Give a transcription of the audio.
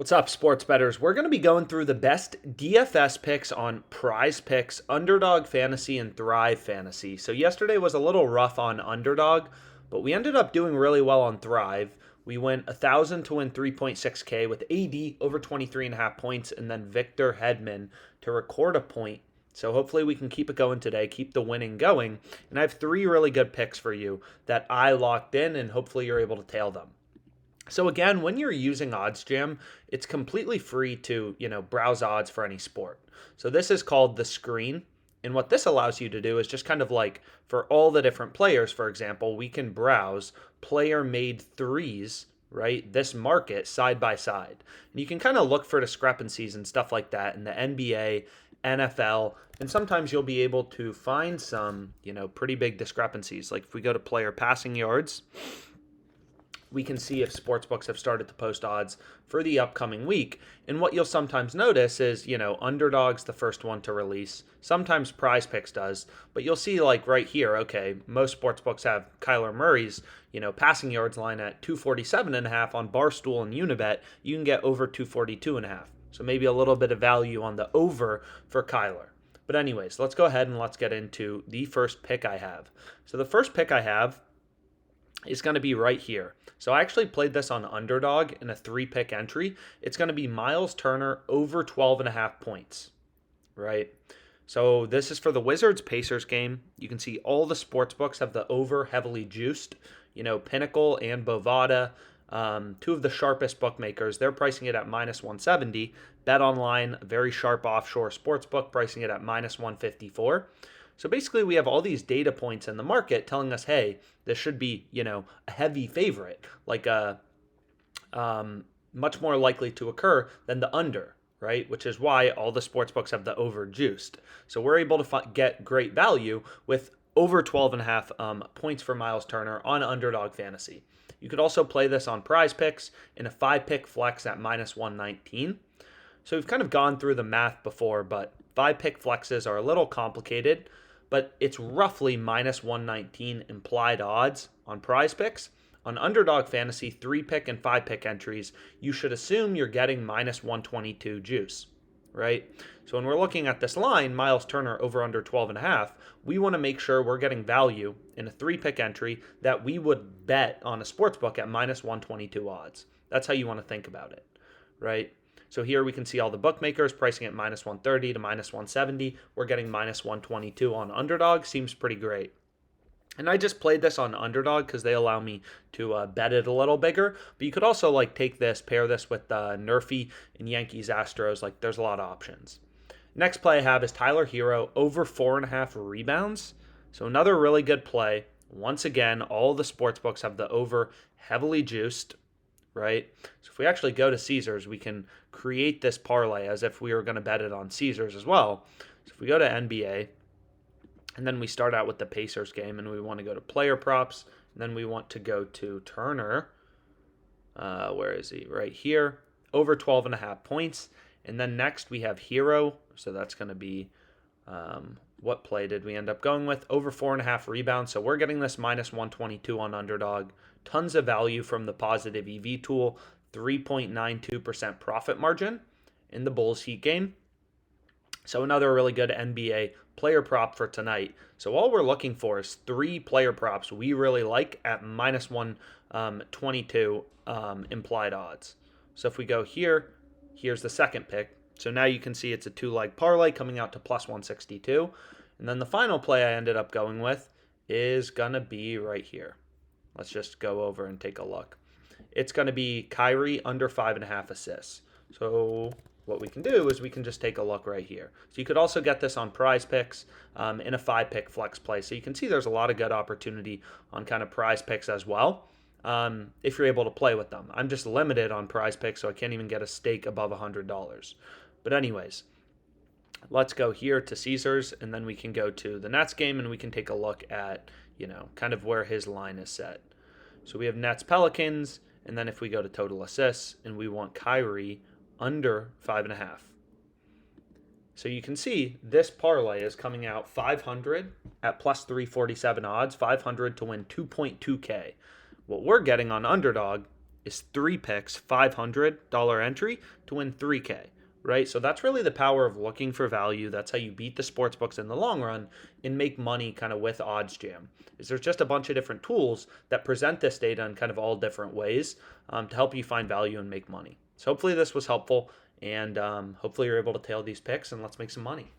What's up, sports bettors? We're going to be going through the best DFS picks on PrizePicks, Underdog Fantasy, and Thrive Fantasy. So yesterday was a little rough on Underdog, but we ended up doing really well on Thrive. We went 1,000 to win 3.6K with AD over 23.5 points, and then Victor Hedman to record a point. So hopefully we can keep it going today, keep the winning going. And I have three really good picks for you that I locked in, and hopefully you're able to tail them. So again, when you're using OddsJam, it's completely free to, browse odds for any sport. So this is called the screen. And what this allows you to do is just kind of like for all the different players, for example, we can browse player made threes, right? This market side by side. And you can kind of look for discrepancies and stuff like that in the NBA, NFL, and sometimes you'll be able to find some, pretty big discrepancies. Like if we go to player passing yards, we can see if sportsbooks have started to post odds for the upcoming week. And what you'll sometimes notice is, Underdog's the first one to release. Sometimes PrizePicks does, but you'll see like right here, okay, most sportsbooks have Kyler Murray's, passing yards line at 247.5 on Barstool and Unibet. You can get over 242.5. So maybe a little bit of value on the over for Kyler. But anyways, let's go ahead and let's get into the first pick I have. So the first pick I have is going to be right here. So I actually played this on Underdog in a 3-pick entry. It's going to be Myles Turner over 12.5 points, right? So this is for the Wizards-Pacers game. You can see all the sports books have the over heavily juiced. Pinnacle and Bovada, two of the sharpest bookmakers, they're pricing it at minus 170. Bet Online, a very sharp offshore sports book, pricing it at minus 154. So basically, we have all these data points in the market telling us, hey, this should be, a heavy favorite, like much more likely to occur than the under, right? Which is why all the sports books have the over juiced. So we're able to get great value with over 12.5 points for Myles Turner on Underdog Fantasy. You could also play this on PrizePicks in a 5-pick flex at minus 119. So we've kind of gone through the math before, but 5-pick flexes are a little complicated, but it's roughly minus 119 implied odds on PrizePicks. On Underdog Fantasy, 3-pick and 5-pick entries, you should assume you're getting minus 122 juice, right? So when we're looking at this line, Myles Turner over under 12.5, we want to make sure we're getting value in a 3-pick entry that we would bet on a sportsbook at minus 122 odds. That's how you want to think about it, right? So here we can see all the bookmakers pricing at minus 130 to minus 170. We're getting minus 122 on Underdog. Seems pretty great. And I just played this on Underdog because they allow me to bet it a little bigger. But you could also like take this, pair this with Nerfy and Yankees Astros. Like there's a lot of options. Next play I have is Tyler Herro over 4.5 rebounds. So another really good play. Once again, all the sports books have the over heavily juiced, right? So if we actually go to Caesars, we can create this parlay as if we were going to bet it on Caesars as well. So if we go to NBA, and then we start out with the Pacers game, and we want to go to player props, and then we want to go to Turner. Where is he? Right here. Over 12.5 points. And then next we have Herro. So that's going to be, what play did we end up going with? Over 4.5 rebounds. So we're getting this minus 122 on Underdog. Tons of value from the positive EV tool. 3.92% profit margin in the Bulls Heat game. So another really good NBA player prop for tonight. So all we're looking for is 3 player props we really like at minus 122 implied odds. So if we go here, here's the second pick. So now you can see it's a 2-leg parlay coming out to plus 162. And then the final play I ended up going with is going to be right here. Let's just go over and take a look. It's going to be Kyrie under 5.5 assists. So what we can do is we can just take a look right here. So you could also get this on PrizePicks in a 5-pick flex play. So you can see there's a lot of good opportunity on kind of PrizePicks as well if you're able to play with them. I'm just limited on PrizePicks, so I can't even get a stake above $100. But anyways, let's go here to Caesars, and then we can go to the Nets game, and we can take a look at, kind of where his line is set. So we have Nets Pelicans, and then if we go to total assists, and we want Kyrie under 5.5. So you can see this parlay is coming out 500 at plus 347 odds, 500 to win 2.2K. What we're getting on Underdog is 3 picks, $500 entry to win 3K, right? So that's really the power of looking for value. That's how you beat the sports books in the long run and make money kind of with OddsJam. Is there's just a bunch of different tools that present this data in kind of all different ways to help you find value and make money. So hopefully this was helpful, and hopefully you're able to tail these picks and let's make some money.